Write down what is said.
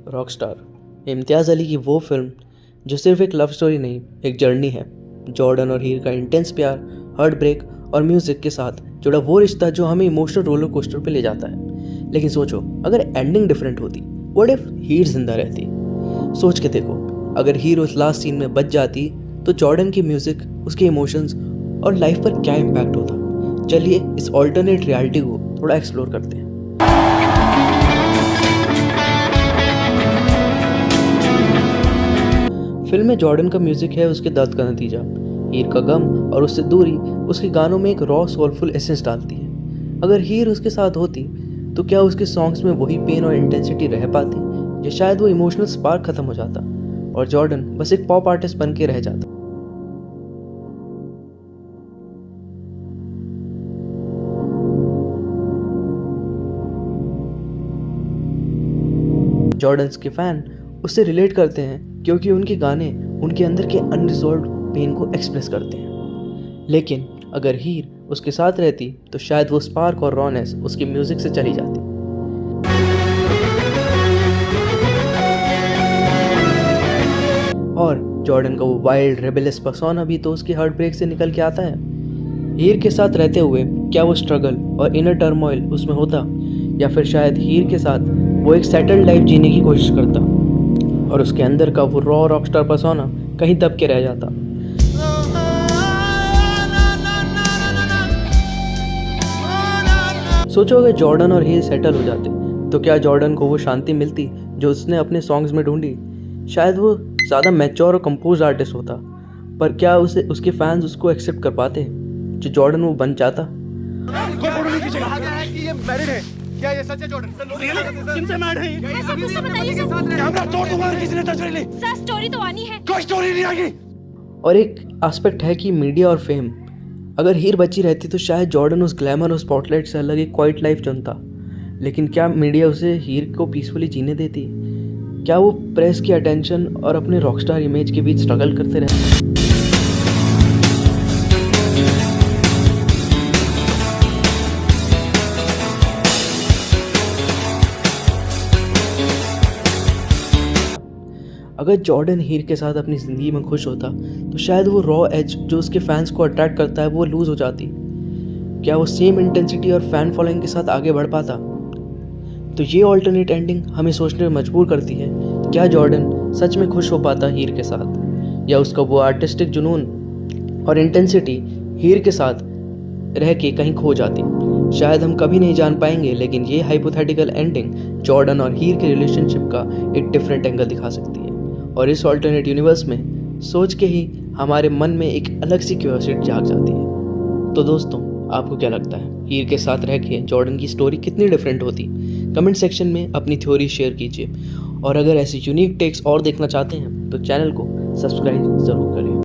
Rockstar इम्तियाज़ अली की वो film जो सिर्फ एक लव स्टोरी नहीं, एक जर्नी है। जॉर्डन और हीर का इंटेंस प्यार, हार्ट ब्रेक और म्यूज़िक के साथ जुड़ा वो रिश्ता जो हमें इमोशनल रोलर कोस्टर पे ले जाता है। लेकिन सोचो, अगर एंडिंग डिफरेंट होती, व्हाट इफ हीर जिंदा रहती? सोच के देखो, अगर हीर उस लास्ट सीन में बच जाती तो जॉर्डन की म्यूज़िक, उसके इमोशंस और लाइफ पर क्या इम्पैक्ट होता। चलिए इस ऑल्टरनेट रियलिटी को थोड़ा एक्सप्लोर करते हैं। फिल्म में जॉर्डन का म्यूजिक है उसके दर्द का नतीजा, हीर का गम और उससे दूरी उसके गानों में एक रॉ सोलफुल एसेंस डालती है। अगर हीर उसके साथ होती तो क्या उसके सॉन्ग्स में वही पेन और इंटेंसिटी रह पाती, या शायद वो इमोशनल स्पार्क खत्म हो जाता और जॉर्डन बस एक पॉप आर्टिस्ट बन के रह जाता। जॉर्डन्स के फैन उससे रिलेट करते हैं क्योंकि उनके गाने उनके अंदर के अनरिजॉल्व्ड पेन को एक्सप्रेस करते हैं। लेकिन अगर हीर उसके साथ रहती तो शायद वो स्पार्क और रॉनेस उसके म्यूजिक से चली जाती। और जॉर्डन का वो वाइल्ड रेबेलियस पर्सोना भी तो उसके हार्ट ब्रेक से निकल के आता है। हीर के साथ रहते हुए क्या वो स्ट्रगल और इनर टर्मोइल उसमें होता, या फिर शायद हीर के साथ वो एक सेटल्ड लाइफ जीने की कोशिश करता और उसके अंदर का वो रॉ रॉकस्टार पर्सोना कहीं दब के रह जाता। सोचो, अगर जॉर्डन और हीर सेटल हो जाते तो क्या जॉर्डन को वो शांति मिलती जो उसने अपने सॉन्ग्स में ढूंढी? शायद वो ज़्यादा मैच्योर और कंपोज आर्टिस्ट होता, पर क्या उसे उसके फैंस उसको एक्सेप्ट कर पाते जो जॉर्डन वो बन जाता? क्या ये सच है जॉर्डन? किनसे मैड है ये? सब कुछ तो बताइए सर। कैमरा तोड़ दूंगा अगर किसी ने टच कर ली। सर स्टोरी तो आनी है। कोई स्टोरी नहीं आएगी। और एक एस्पेक्ट है कि मीडिया और फेम, अगर हीर बची रहती तो शायद जॉर्डन उस ग्लैमर और स्पॉटलाइट से अलग एक क्वाइट लाइफ चुनता। लेकिन क्या मीडिया उसे हीर को पीसफुली जीने देती? क्या वो प्रेस की अटेंशन और अपने रॉकस्टार इमेज के बीच स्ट्रगल करते रहते? अगर जॉर्डन हीर के साथ अपनी ज़िंदगी में खुश होता तो शायद वो रॉ एज जो उसके फैंस को अट्रैक्ट करता है वो लूज़ हो जाती। क्या वो सेम इंटेंसिटी और फैन फॉलोइंग के साथ आगे बढ़ पाता? तो ये ऑल्टरनेट एंडिंग हमें सोचने में मजबूर करती है, क्या जॉर्डन सच में खुश हो पाता हीर के साथ, या उसका वो आर्टिस्टिक जुनून और इंटेंसिटी हीर के साथ रह के कहीं खो जाती? शायद हम कभी नहीं जान पाएंगे, लेकिन ये हाइपोथेटिकल एंडिंग जॉर्डन और हीर के रिलेशनशिप का एक डिफरेंट एंगल दिखा सकती है। और इस ऑल्टरनेट यूनिवर्स में सोच के ही हमारे मन में एक अलग सी क्यूरियोसिटी जाग जाती है। तो दोस्तों, आपको क्या लगता है, हीर के साथ रह के जॉर्डन की स्टोरी कितनी डिफरेंट होती? कमेंट सेक्शन में अपनी थ्योरी शेयर कीजिए, और अगर ऐसी यूनिक टेक्स और देखना चाहते हैं तो चैनल को सब्सक्राइब ज़रूर करें।